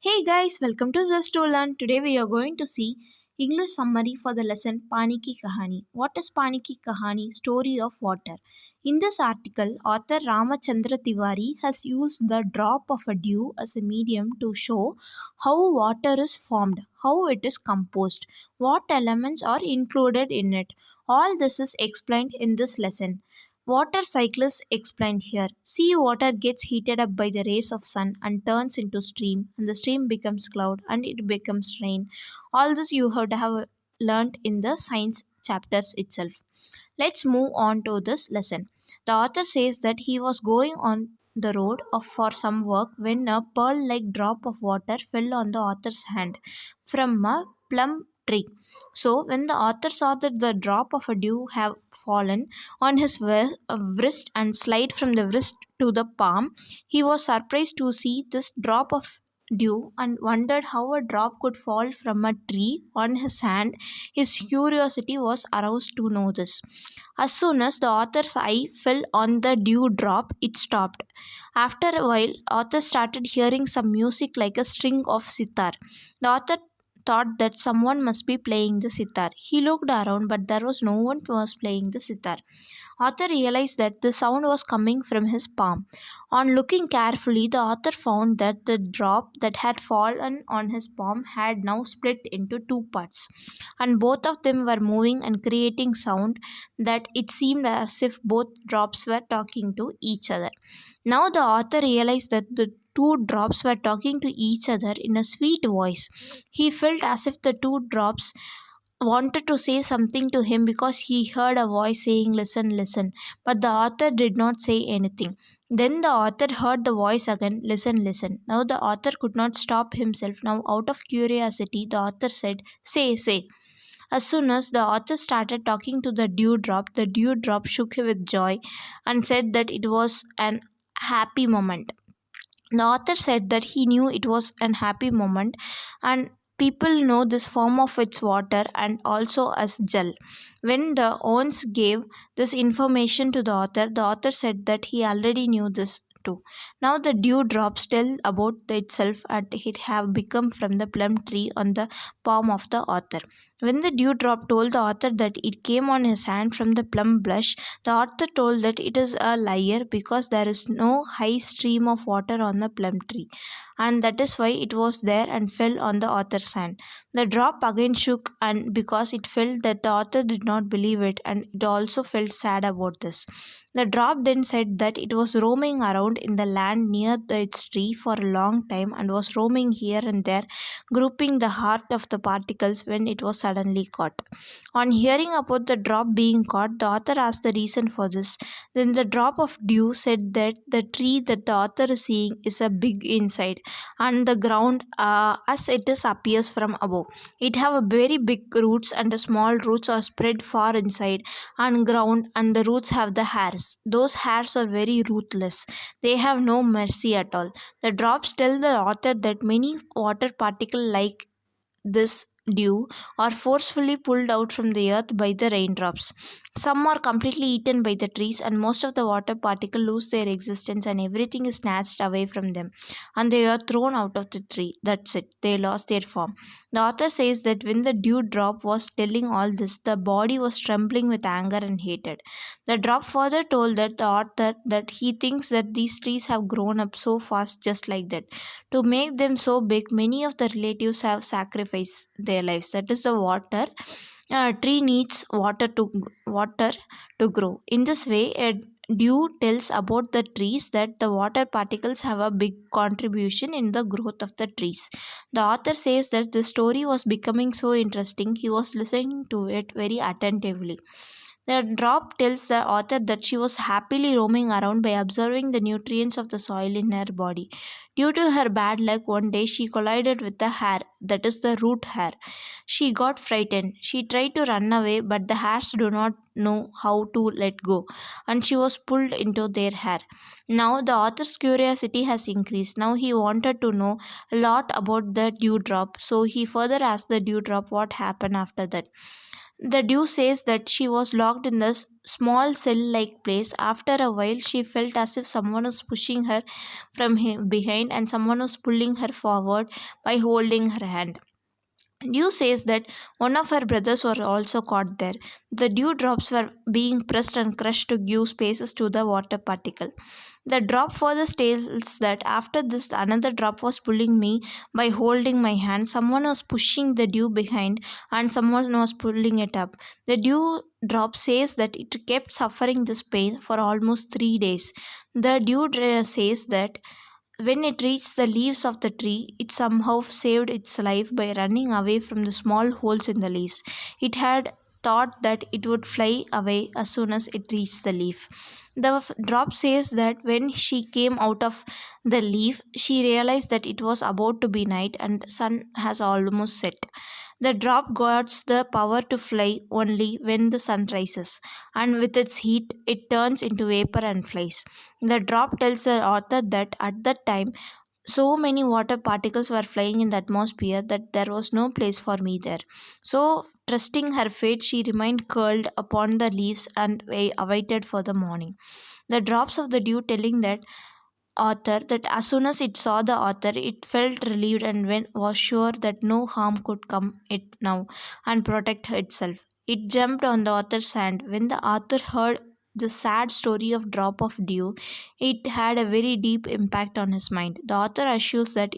Hey guys, welcome to Just to Learn. Today we are going to see English summary for the lesson Pani Ki Kahani. What is Pani Ki Kahani? Story of water. In this article, author Ramachandra Tiwari has used the drop of a dew as a medium to show how water is formed, how it is composed, what elements are included in it. All this is explained in this lesson. Water cycle is explained here. Sea water gets heated up by the rays of sun and turns into steam, and the steam becomes cloud and it becomes rain. All this you have learnt in the science chapters itself. Let's move on to this lesson. The author says that he was going on the road for some work when a pearl like drop of water fell on the author's hand from a plum tree. So, when the author saw that the drop of a dew have fallen on his wrist and slide from the wrist to the palm, he was surprised to see this drop of dew and wondered how a drop could fall from a tree on his hand. His curiosity was aroused to know this. As soon as the author's eye fell on the dew drop, it stopped. After a while, author started hearing some music like a string of sitar. The author thought that someone must be playing the sitar. He looked around, but there was no one who was playing the sitar. Author realized that the sound was coming from his palm. On looking carefully, the author found that the drop that had fallen on his palm had now split into two parts, and both of them were moving and creating sound that it seemed as if both drops were talking to each other. Now the author realized that the two drops were talking to each other in a sweet voice. He felt as if the two drops wanted to say something to him because he heard a voice saying, "Listen, listen." But the author did not say anything. Then the author heard the voice again, "Listen, listen." Now the author could not stop himself. Now, out of curiosity, the author said, "Say, say." As soon as the author started talking to the dewdrop shook with joy and said that it was an happy moment. The author said that he knew it was an happy moment, and people know this form of its water and also as gel. When the Owens gave this information to the author said that he already knew this too. Now the dewdrops tell about itself and it have become from the plum tree on the palm of the author. When the dewdrop told the author that it came on his hand from the plum blush, the author told that it is a liar because there is no high stream of water on the plum tree, and that is why it was there and fell on the author's hand. The drop again shook, and because it felt that the author did not believe it, and it also felt sad about this. The drop then said that it was roaming around in the land near its tree for a long time and was roaming here and there, grouping the heart of the particles when it was suddenly caught. On hearing about the drop being caught, the author asked the reason for this. Then the drop of dew said that the tree that the author is seeing is a big inside, and the ground as it is appears from above. It have a very big roots, and the small roots are spread far inside and ground, and the roots have the hairs. Those hairs are very ruthless. They have no mercy at all. The drops tell the author that many water particles like this dew are forcefully pulled out from the earth by the raindrops. Some are completely eaten by the trees, and most of the water particles lose their existence, and everything is snatched away from them, and they are thrown out of the tree. That's it, they lost their form. The author says that when the dewdrop was telling all this, the body was trembling with anger and hatred. The drop further told that the author that he thinks that these trees have grown up so fast just like that. To make them so big, many of the relatives have sacrificed their lives. That is the water. A tree needs water to grow. In this way, a dew tells about the trees that the water particles have a big contribution in the growth of the trees. The author says that the story was becoming so interesting, he was listening to it very attentively. The drop tells the author that she was happily roaming around by observing the nutrients of the soil in her body. Due to her bad luck, one day she collided with the hair, that is the root hair. She got frightened. She tried to run away, but the hairs do not know how to let go, and she was pulled into their hair. Now the author's curiosity has increased. Now he wanted to know a lot about the dewdrop, so he further asked the dewdrop what happened after that. The dew says that she was locked in this small cell like place. After a while, she felt as if someone was pushing her from behind and someone was pulling her forward by holding her hand. Dew says that one of her brothers were also caught there. The dew drops were being pressed and crushed to give spaces to the water particle. The drop further tells that after this, another drop was pulling me by holding my hand. Someone was pushing the dew behind, and someone was pulling it up. The dew drop says that it kept suffering this pain for almost 3 days. The says that when it reached the leaves of the tree, it somehow saved its life by running away from the small holes in the leaves. It had thought that it would fly away as soon as it reached the leaf. The drop says that when she came out of the leaf, she realized that it was about to be night and sun has almost set. The drop gets the power to fly only when the sun rises, and with its heat, it turns into vapor and flies. The drop tells the author that at that time, so many water particles were flying in the atmosphere that there was no place for me there. So, trusting her fate, she remained curled upon the leaves and awaited for the morning. The drops of the dew telling that author that as soon as it saw the author, it felt relieved and was sure that no harm could come it now and protect itself. It jumped on the author's hand. When the author heard the sad story of drop of dew, it had a very deep impact on his mind. The author assures that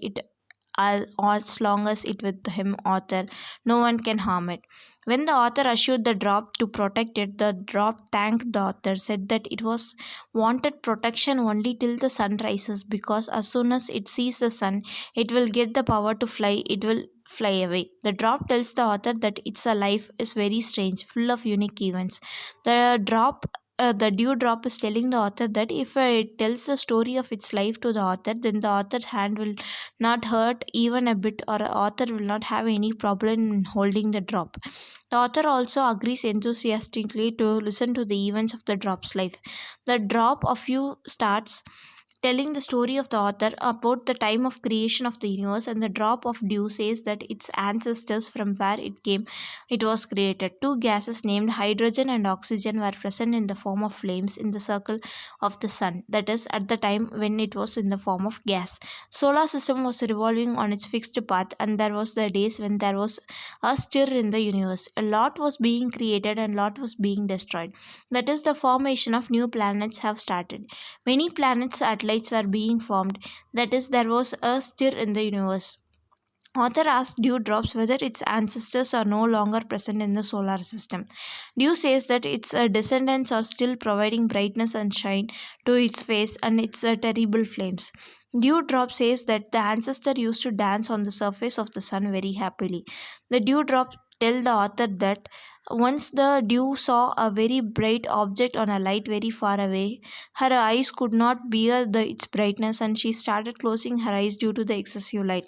as long as it with him author, no one can harm it. When the author assured the drop to protect it, the drop thanked the author, said that it was wanted protection only till the sun rises, because as soon as it sees the sun, it will get the power to fly, it will fly away. The drop tells the author that its a life is very strange, full of unique events. The dewdrop is telling the author that if it tells the story of its life to the author, then the author's hand will not hurt even a bit, or the author will not have any problem in holding the drop. The author also agrees enthusiastically to listen to the events of the drop's life. The drop of you starts telling the story of the author about the time of creation of the universe, and the drop of dew says that its ancestors from where it came, it was created. Two gases named hydrogen and oxygen were present in the form of flames in the circle of the sun, that is at the time when it was in the form of gas. Solar system was revolving on its fixed path, and there was the days when there was a stir in the universe. A lot was being created and lot was being destroyed, that is the formation of new planets have started. Many planets satellites were being formed, that is, there was a stir in the universe. Author asked Dewdrops whether its ancestors are no longer present in the solar system. Dew says that its descendants are still providing brightness and shine to its face and its terrible flames. Dewdrop says that the ancestor used to dance on the surface of the sun very happily. The dewdrop tell the author that once the dew saw a very bright object on a light very far away, her eyes could not bear its brightness and she started closing her eyes due to the excessive light.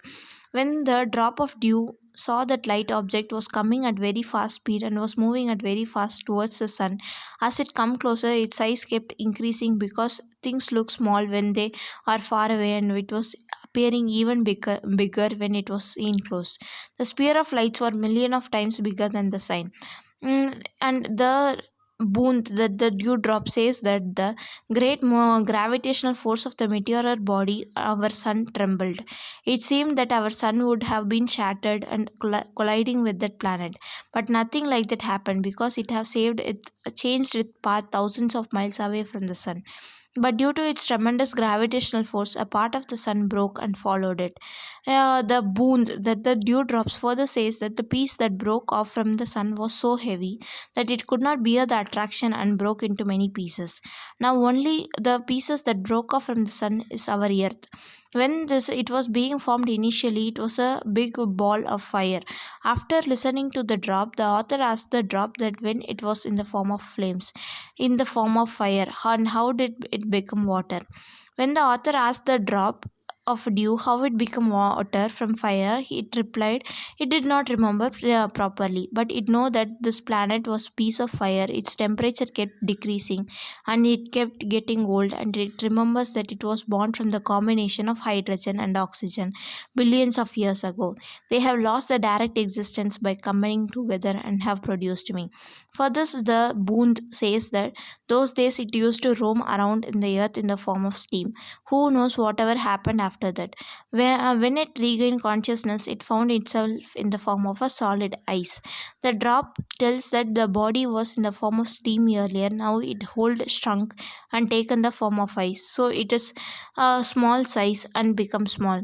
When the drop of dew saw that light object was coming at very fast speed and was moving at very fast towards the sun, as it come closer, its size kept increasing because things look small when they are far away, and it was appearing even bigger when it was seen close. The sphere of lights were million of times bigger than the sun. And the boon that the dewdrop says that the great gravitational force of the meteor body, our sun, trembled. It seemed that our sun would have been shattered and colliding with that planet, but nothing like that happened because it has saved it, changed its path thousands of miles away from the sun. But due to its tremendous gravitational force, a part of the sun broke and followed it. The boon that the dewdrops further says that the piece that broke off from the sun was so heavy that it could not bear the attraction and broke into many pieces. Now only the pieces that broke off from the sun is our earth. When this it was being formed initially, it was a big ball of fire. After listening to the drop, the author asked the drop that when it was in the form of flames, in the form of fire, and how did it become water. When the author asked the drop, of dew, how it became water from fire. It replied it did not remember properly, but it know that this planet was piece of fire. Its temperature kept decreasing and it kept getting old, and it remembers that it was born from the combination of hydrogen and oxygen billions of years ago. They have lost the direct existence by coming together and have produced me. For this, the Booth says that those days it used to roam around in the earth in the form of steam. Who knows whatever happened after that? When it regained consciousness, it found itself in the form of a solid ice. The drop tells that the body was in the form of steam earlier. Now it hold shrunk and taken the form of ice. So it is a small size and become small.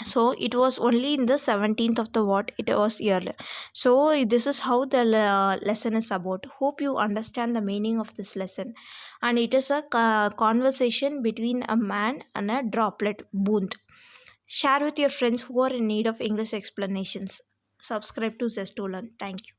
So it was only in the 17th of the what it was earlier. So this is how the lesson is about. Hope you understand the meaning of this lesson. And it is a conversation between a man and a droplet Booth. Share with your friends who are in need of English explanations. Subscribe to Zestolan. Thank you.